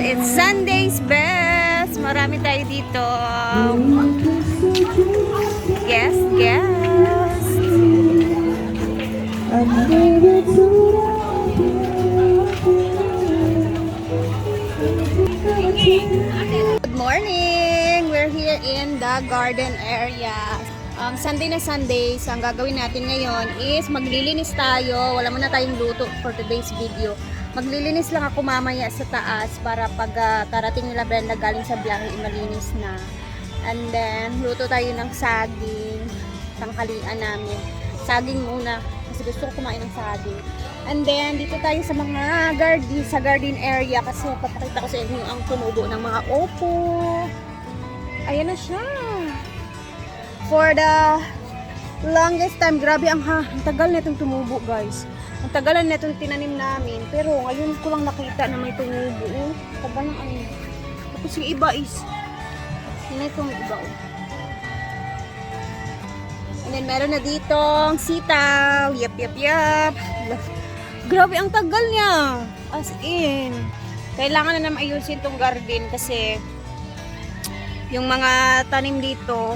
It's Sunday's best. Marami tayo dito. Guest. Good morning! We're here in the garden area. Sunday na Sunday, so ang gagawin natin ngayon is maglilinis tayo. Wala muna tayong luto for today's video. Maglilinis lang ako mamaya sa taas para pag karating nila Brenda galing sa biyahe, malinis na. And then, luto tayo ng saging. Tanghalian namin. Saging muna. Kasi gusto ko kumain ng saging. And then, dito tayo sa mga garden area kasi papakita ko sa inyo ang tumubo ng mga opo. Ayan na siya. For the longest time, grabe ang tagal na itong tumubo, guys. Ang tagalan na itong tinanim namin. Pero ngayon ko lang nakita na may tumubo. Tagal ng ano. Tapos yung iba is, yun itong iba. And then meron na ditong sitaw. Yap. Grabe ang tagal niya. As in. Kailangan na naman ayusin itong garden kasi yung mga tanim dito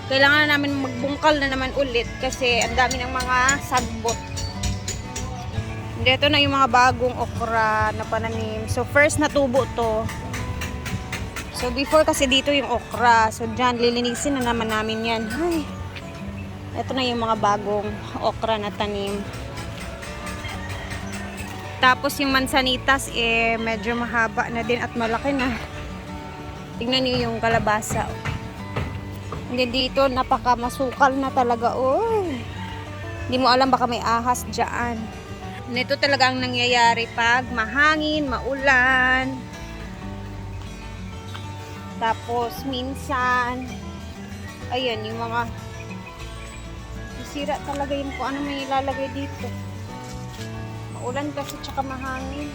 kailangan na namin magbungkal na naman ulit kasi ang dami ng mga sagbot. Dito na yung mga bagong okra na pananim. So first natubo to. So before kasi dito yung okra. So dyan lilinisin na naman namin yan. Ay, ito na yung mga bagong okra na tanim. Tapos yung mansanitas medyo mahaba na din at malaki na. Tingnan niyo yung kalabasa. Hindi dito napakamasukal na talaga. Hindi mo alam baka may ahas dyan. Ito talaga ang nangyayari pag mahangin, maulan. Tapos minsan ayan yung mga sira talaga yung kung ano may ilalagay dito. Maulan kasi tsaka mahangin.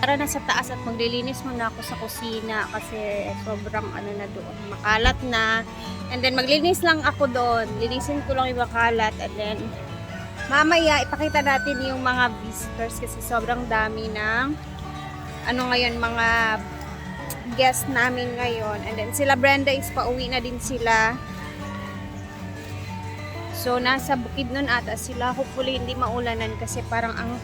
Tara na sa taas at maglilinis muna ako sa kusina kasi sobrang ano na doon, makalat na. And then maglinis lang ako doon. Linisin ko lang yung makalat and then mamaya ipakita natin yung mga visitors kasi sobrang dami ng ngayon mga guest namin ngayon. And then sila Brenda is pauwi na din sila. So nasa bukid nun ata sila. Hopefully hindi maulanan kasi parang ang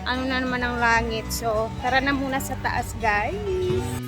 ano na naman ang langit. So, tara na muna sa taas, guys.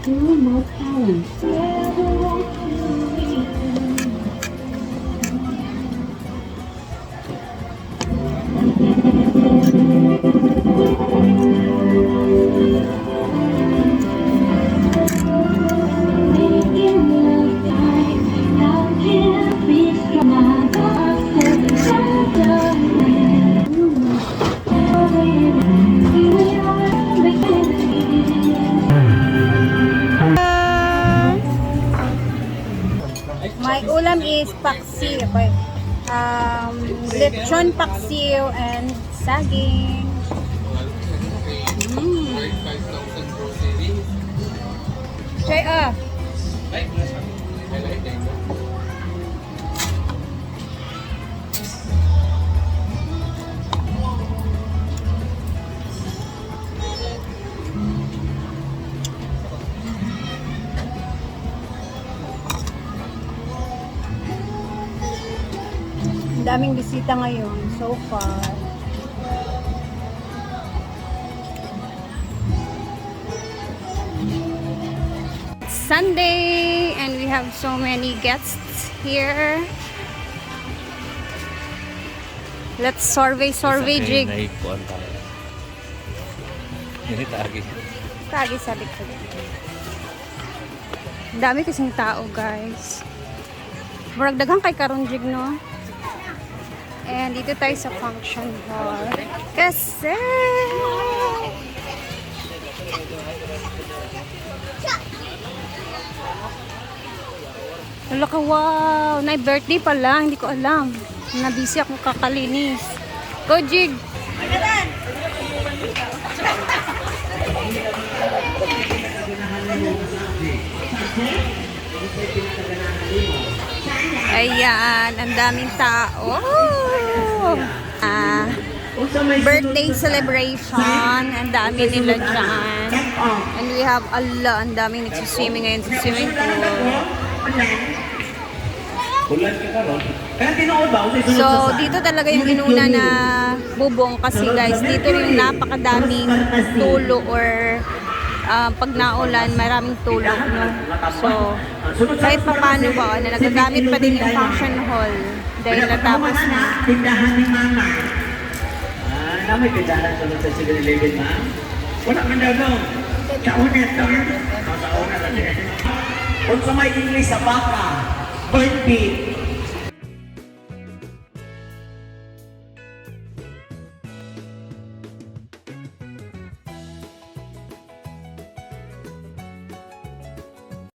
more talent. My ulam is paksiw. Lechon paksiw and saging. Try daming bisita ngayon so far. Sunday and we have so many guests here. Let's survey jig. Tagi sa likod. Ang dami kasing tao, guys. Murag daghang kay karon jig, no? And dito tayo sa function hall. Kasi wala ka, wow! Na-birthday pala, hindi ko alam. Nabisi ako kakalinis. Go, Jig! Ayan, ang daming tao. Birthday celebration. Ang dami nila dyan. And we have Allah, ang daming nagsiswimming ngayon sa swimming pool. So, dito talaga yung inuna na bubong kasi guys, dito yung napakadaming tulo or pag naulan, maraming tulo. No? So, kahit pa paano ba, na nagagamit pa din yung function hall dahil natapos na. Tindahan ni Mama. May tindahan sa mga 7-Eleven, ma'am. Wala man daw no. Kaunet daw yun. Kaunet lang yun. Kung sa may English sa baka, bird beef,